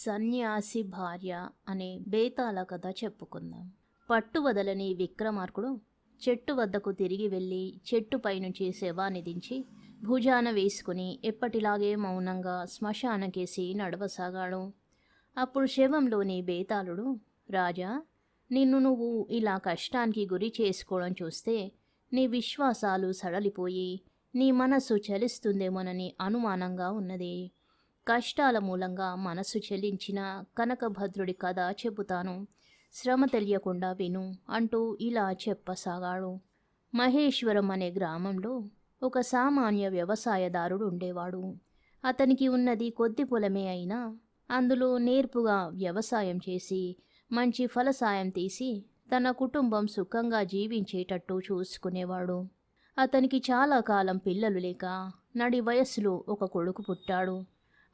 సన్యాసి భార్య అనే బేతాళ కథ చెప్పుకుందాం. పట్టువదలని విక్రమార్కుడు చెట్టు వద్దకు తిరిగి వెళ్ళి చెట్టుపై నుంచి శవాన్ని దించి భుజాన వేసుకుని ఎప్పటిలాగే మౌనంగా శ్మశానకేసి నడవసాగాడు. అప్పుడు శవంలోని బేతాళుడు, రాజా, నిన్ను నువ్వు ఇలా కష్టానికి గురి చేసుకోవడం చూస్తే నీ విశ్వాసాలు సడలిపోయి నీ మనస్సు చలిస్తుందేమోనని అనుమానంగా ఉన్నది. కష్టాల మూలంగా మనస్సు చెల్లించిన కనకభద్రుడి కథ చెబుతాను, శ్రమ తెలియకుండా విను అంటూ ఇలా చెప్పసాగాడు. మహేశ్వరం అనే గ్రామంలో ఒక సామాన్య వ్యవసాయదారుడు ఉండేవాడు. అతనికి ఉన్నది కొద్ది పొలమే అయినా అందులో నేర్పుగా వ్యవసాయం చేసి మంచి ఫలసాయం తీసి తన కుటుంబం సుఖంగా జీవించేటట్టు చూసుకునేవాడు. అతనికి చాలా కాలం పిల్లలు లేక నడి వయస్సులో ఒక కొడుకు పుట్టాడు.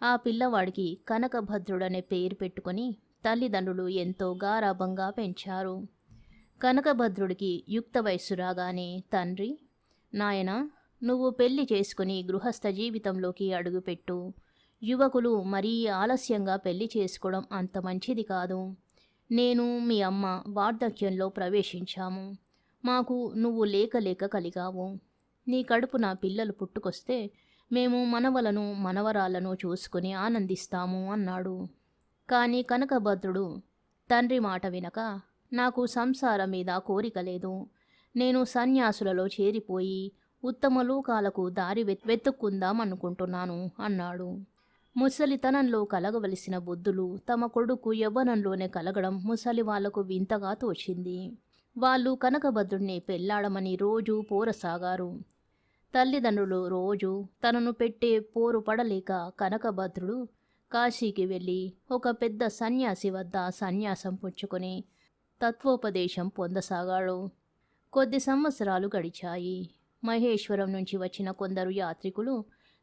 ఆ పిల్లవాడికి కనకభద్రుడనే పేరు పెట్టుకొని తల్లిదండ్రులు ఎంతో గారాబంగా పెంచారు. కనకభద్రుడికి యుక్త వయస్సు రాగానే తండ్రి, నాయనా, నువ్వు పెళ్లి చేసుకుని గృహస్థ జీవితంలోకి అడుగుపెట్టు. యువకులు మరీ ఆలస్యంగా పెళ్లి చేసుకోవడం అంత మంచిది కాదు. నేను మీ అమ్మ వార్ధక్యంలో ప్రవేశించాము. మాకు నువ్వు లేక లేక కలిగావు. నీ కడుపున పిల్లలు పుట్టుకొస్తే మేము మనవలను మనవరాలను చూసుకుని ఆనందిస్తాము అన్నాడు. కానీ కనకభద్రుడు తండ్రి మాట వినక, నాకు సంసారం మీద కోరిక లేదు, నేను సన్యాసులలో చేరిపోయి ఉత్తమ లోకాలకు దారి వెతుక్కుందాం అనుకుంటున్నాను అన్నాడు. ముసలితనంలో కలగవలసిన బుద్ధులు తమ కొడుకు యవ్వనంలోనే కలగడం ముసలి వాళ్లకు వింతగా తోచింది. వాళ్ళు కనకభద్రుడిని పెళ్లాడమని రోజూ పోరసాగారు. తల్లిదండ్రులు రోజు తనను పెట్టే పోరు పడలేక కనకభద్రుడు కాశీకి వెళ్ళి ఒక పెద్ద సన్యాసి వద్ద సన్యాసం పుచ్చుకొని తత్వోపదేశం పొందసాగాడు. కొద్ది సంవత్సరాలు గడిచాయి. మహేశ్వరం నుంచి వచ్చిన కొందరు యాత్రికులు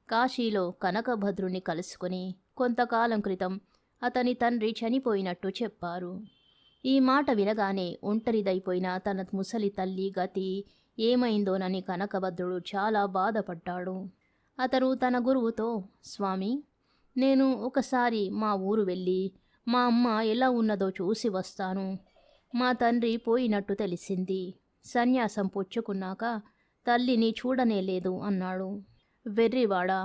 కాశీలో కనకభద్రుని కలుసుకొని కొంతకాలం క్రితం అతని తండ్రి చనిపోయినట్టు చెప్పారు. ఈ మాట వినగానే ఒంటరిదైపోయిన తన ముసలి తల్లి గతి ఏమైందోనని కనకభద్రుడు చాలా బాధపడ్డాడు. అతను తన గురువుతో, స్వామి, నేను ఒకసారి మా ఊరు వెళ్ళి మా అమ్మ ఎలా ఉన్నదో చూసి వస్తాను. మా తండ్రి పోయినట్టు తెలిసింది. సన్యాసం పుచ్చుకున్నాక తల్లిని చూడనే లేదు అన్నాడు. వెర్రివాడా,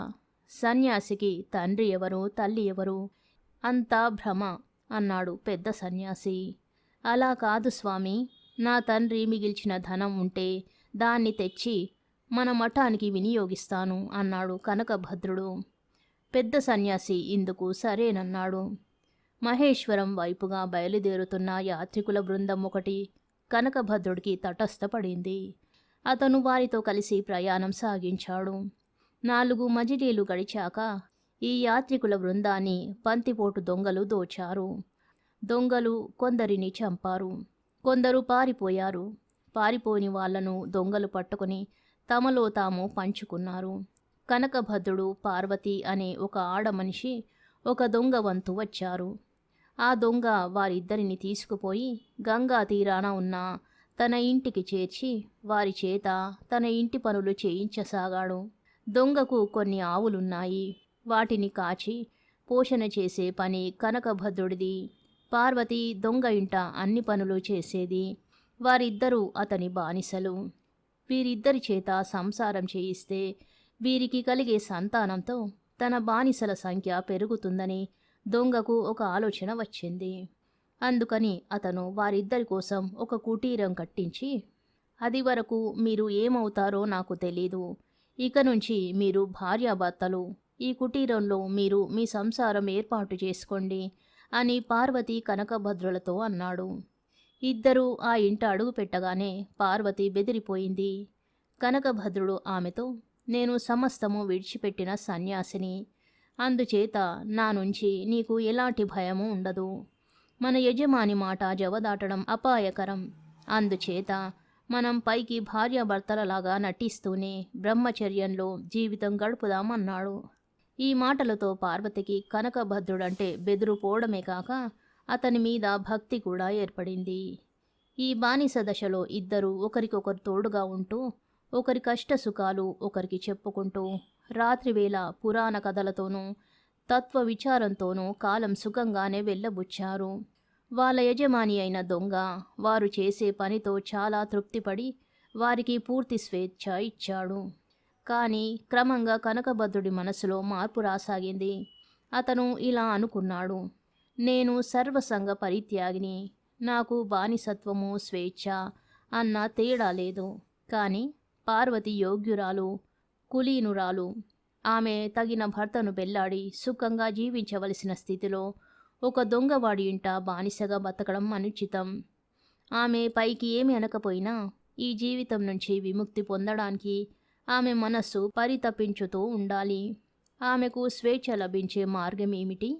సన్యాసికి తండ్రి ఎవరు తల్లి ఎవరు? అంతా భ్రమ అన్నాడు పెద్ద సన్యాసి. అలా కాదు స్వామి, నా తండ్రి మిగిల్చిన ధనం ఉంటే దాన్ని తెచ్చి మన మఠానికి వినియోగిస్తాను అన్నాడు కనకభద్రుడు. పెద్ద సన్యాసి ఇందుకు సరేనన్నాడు. మహేశ్వరం వైపుగా బయలుదేరుతున్న యాత్రికుల బృందం ఒకటి కనకభద్రుడికి తటస్థపడింది. అతను వారితో కలిసి ప్రయాణం సాగించాడు. 4 మజిలీలు గడిచాక ఈ యాత్రికుల బృందాన్ని బంతిపోటు దొంగలు దోచారు. దొంగలు కొందరిని చంపారు, కొందరు పారిపోయారు. పారిపోని వాళ్లను దొంగలు పట్టుకుని తమలో తాము పంచుకున్నారు. కనకభద్రుడు, పార్వతి అనే ఒక ఆడమనిషి ఒక దొంగ వంతు వచ్చారు. ఆ దొంగ వారిద్దరిని తీసుకుపోయి గంగా తీరాన ఉన్న తన ఇంటికి చేర్చి వారి చేత తన ఇంటి పనులు చేయించసాగాడు. దొంగకు కొన్ని ఆవులున్నాయి. వాటిని కాచి పోషణ చేసే పని కనకభద్రుడిది. పార్వతి దొంగ ఇంట అన్ని పనులు చేసేది. వారిద్దరూ అతని బానిసలు. వీరిద్దరి చేత సంసారం చేయిస్తే వీరికి కలిగే సంతానంతో తన బానిసల సంఖ్య పెరుగుతుందని దొంగకు ఒక ఆలోచన వచ్చింది. అందుకని అతను వారిద్దరి కోసం ఒక కుటీరం కట్టించి, అది వరకు మీరు ఏమవుతారో నాకు తెలీదు, ఇక నుంచి మీరు భార్యాభర్తలు, ఈ కుటీరంలో మీరు మీ సంసారం ఏర్పాటు చేసుకోండి అని పార్వతి కనకభద్రులతో అన్నాడు. ఇద్దరూ ఆ ఇంట అడుగు పెట్టగానే పార్వతి బెదిరిపోయింది. కనకభద్రుడు ఆమెతో, నేను సమస్తము విడిచిపెట్టిన సన్యాసిని, అందుచేత నా నుంచి నీకు ఎలాంటి భయము ఉండదు. మన యజమాని మాట జవదాటడం అపాయకరం. అందుచేత మనం పైకి భార్యాభర్తలలాగా నటిస్తూనే బ్రహ్మచర్యంలో జీవితం గడుపుదామన్నాడు. ఈ మాటలతో పార్వతికి కనకభద్రుడంటే బెదిరిపోవడమే కాక అతని మీద భక్తి కూడా ఏర్పడింది. ఈ బానిస దశలో ఇద్దరు ఒకరికొకరు తోడుగా ఉంటూ ఒకరి కష్ట సుఖాలు ఒకరికి చెప్పుకుంటూ రాత్రివేళ పురాణ కథలతోనూ తత్వ విచారంతోనూ కాలం సుఖంగానే వెళ్ళబుచ్చారు. వాళ్ళ యజమాని అయిన దొంగ వారు చేసే పనితో చాలా తృప్తిపడి వారికి పూర్తి స్వేచ్ఛ ఇచ్చాడు. కానీ క్రమంగా కనకభద్రుడి మనసులో మార్పు రాసాగింది. అతను ఇలా అనుకున్నాడు, నేను సర్వసంగ పరిత్యాగిని, నాకు బానిసత్వము స్వేచ్ఛ అన్న తేడా లేదు. కానీ పార్వతి యోగ్యురాలు, కులీనురాలు. ఆమె తగిన భర్తను పెళ్లాడి సుఖంగా జీవించవలసిన స్థితిలో ఒక దొంగవాడి ఇంట బానిసగా బతకడం అనుచితం. ఆమె పైకి ఏమి అనకపోయినా ఈ జీవితం నుంచి విముక్తి పొందడానికి ఆమె మనస్సు పరితపించుతూ ఉండాలి. ఆమెకు స్వేచ్ఛ లభించే మార్గం ఏమిటి?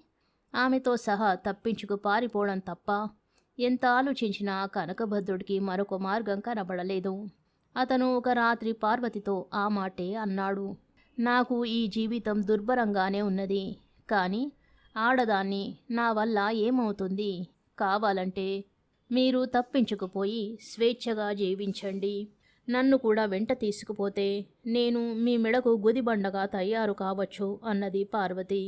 ఆమెతో సహా తప్పించుకు పారిపోవడం తప్ప. ఎంత ఆలోచించినా కనకభద్రుడికి మరొక మార్గం కనబడలేదు. అతను ఒక రాత్రి పార్వతితో ఆ మాటే అన్నాడు. నాకు ఈ జీవితం దుర్భరంగానే ఉన్నది. కానీ ఆడదాన్ని, నా వల్ల ఏమవుతుంది? కావాలంటే మీరు తప్పించుకుపోయి స్వేచ్ఛగా జీవించండి. నన్ను కూడా వెంట తీసుకుపోతే నేను మీ మెడకు గుదిబండగా తయారు కావచ్చు అన్నది పార్వతి.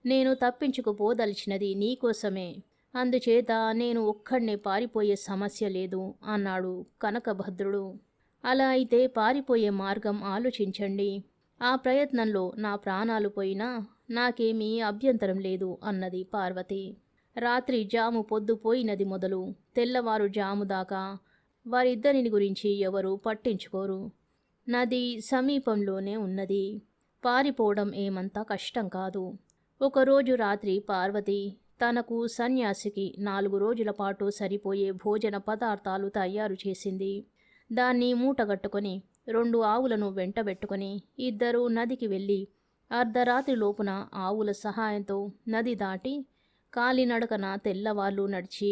నేను తప్పించుకుపోదలిచినది నీకోసమే. అందుచేత నేను ఒక్కడినే పారిపోయే సమస్య లేదు అన్నాడు కనకభద్రుడు. అలా అయితే పారిపోయే మార్గం ఆలోచించండి. ఆ ప్రయత్నంలో నా ప్రాణాలు పోయినా నాకేమీ అభ్యంతరం లేదు అన్నది పార్వతి. రాత్రి జాము పొద్దుపోయినది మొదలు తెల్లవారు జాము దాకా వారిద్దరిని గురించి ఎవరూ పట్టించుకోరు. నది సమీపంలోనే ఉన్నది. పారిపోవడం ఏమంత కష్టం కాదు. ఒకరోజు రాత్రి పార్వతి తనకు సన్యాసికి 4 రోజుల పాటు సరిపోయే భోజన పదార్థాలు తయారు చేసింది. దాన్ని మూటగట్టుకొని 2 ఆవులను వెంటబెట్టుకొని ఇద్దరూ నదికి వెళ్ళి అర్ధరాత్రి లోపున ఆవుల సహాయంతో నది దాటి కాలినడకన తెల్లవార్లు నడిచి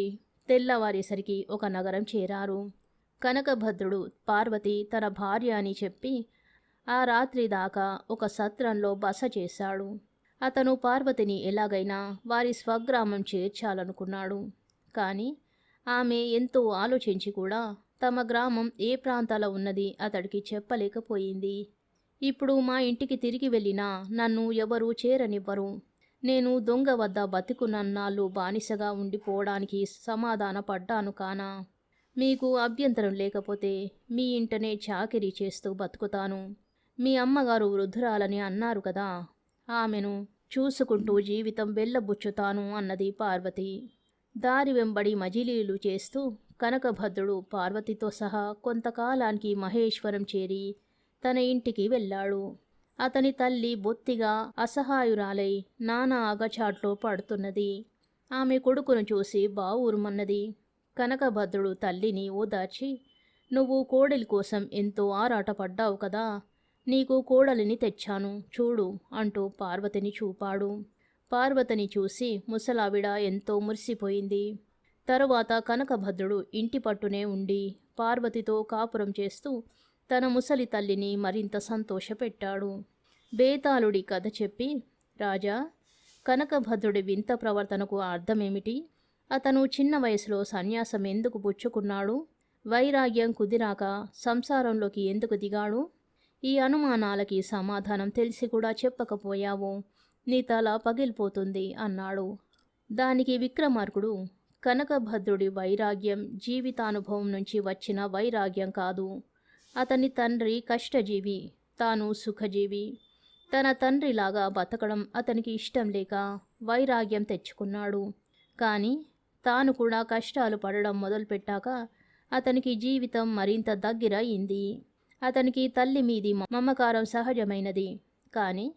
తెల్లవారేసరికి ఒక నగరం చేరారు. కనకభద్రుడు పార్వతి తన భార్య అని చెప్పి ఆ రాత్రి దాకా ఒక సత్రంలో బస చేశాడు. అతను పార్వతిని ఎలాగైనా వారి స్వగ్రామం చేర్చాలనుకున్నాడు. కానీ ఆమె ఎంతో ఆలోచించి కూడా తమ గ్రామం ఏ ప్రాంతాల ఉన్నది అతడికి చెప్పలేకపోయింది. ఇప్పుడు మా ఇంటికి తిరిగి వెళ్ళినా నన్ను ఎవరూ చేరనివ్వరు. నేను దొంగ వద్ద బతికున్నన్నాళ్ళు బానిసగా ఉండిపోవడానికి సమాధాన పడ్డాను కానా? మీకు అభ్యంతరం లేకపోతే మీ ఇంటనే చాకిరీ చేస్తూ బతుకుతాను. మీ అమ్మగారు వృద్ధురాలని అన్నారు కదా, ఆమెను చూసుకుంటూ జీవితం వెళ్ళబుచ్చుతాను అన్నది పార్వతి. దారి వెంబడి మజిలీలు చేస్తూ కనకభద్రుడు పార్వతితో సహా కొంతకాలానికి మహేశ్వరం చేరి తన ఇంటికి వెళ్ళాడు. అతని తల్లి బొత్తిగా అసహాయురాలై నానా అగచాట్లో పడుతున్నది. ఆమె కొడుకును చూసి బావురుమన్నది. కనకభద్రుడు తల్లిని ఓదార్చి, నువ్వు కోడలి కోసం ఎంతో ఆరాటపడ్డావు కదా, నీకు కోడలిని తెచ్చాను చూడు అంటూ పార్వతిని చూపాడు. పార్వతిని చూసి ముసలావిడ ఎంతో మురిసిపోయింది. తరువాత కనకభద్రుడు ఇంటి పట్టునే ఉండి పార్వతితో కాపురం చేస్తూ తన ముసలి తల్లిని మరింత సంతోషపెట్టాడు. బేతాళుడి కథ చెప్పి, రాజా, కనకభద్రుడి వింత ప్రవర్తనకు అర్థమేమిటి? అతను చిన్న వయసులో సన్యాసం ఎందుకు పుచ్చుకున్నాడు? వైరాగ్యం కుదిరాక సంసారంలోకి ఎందుకు దిగాడు? ఈ అనుమానాలకి సమాధానం తెలిసి కూడా చెప్పకపోయావు, నీ తల పగిలిపోతుంది అన్నాడు. దానికి విక్రమార్కుడు, కనకభద్రుడి వైరాగ్యం జీవితానుభవం నుంచి వచ్చిన వైరాగ్యం కాదు. అతని తండ్రి కష్టజీవి, తాను సుఖజీవి. తన తండ్రిలాగా బతకడం అతనికి ఇష్టం లేక వైరాగ్యం తెచ్చుకున్నాడు. కానీ తాను కూడా కష్టాలు పడడం మొదలుపెట్టాక అతనికి జీవితం మరింత దగ్గర అయింది. అతనికి తల్లి మీది మమకారం సహజమైనది. కానీ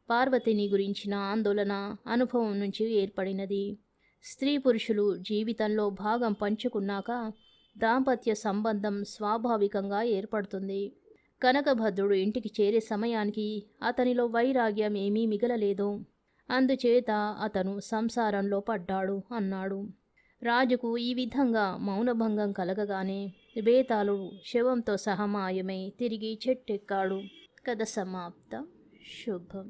పార్వతిని గురించిన ఆందోళన అనుభవం నుంచి ఏర్పడినది. స్త్రీ పురుషులు జీవితంలో భాగం పంచుకున్నాక దాంపత్య సంబంధం స్వాభావికంగా ఏర్పడుతుంది. కనకభద్రుడు ఇంటికి చేరే సమయానికి అతనిలో వైరాగ్యం ఏమీ మిగలలేదు. అందుచేత అతను సంసారంలో పడ్డాడు అన్నాడు. రాజుకు ఈ విధంగా మౌనభంగం కలగగానే బేతాళుడు శవంతో సహా మాయమై తిరిగి చెట్టెక్కాడు. కథ సమాప్తం. శుభం.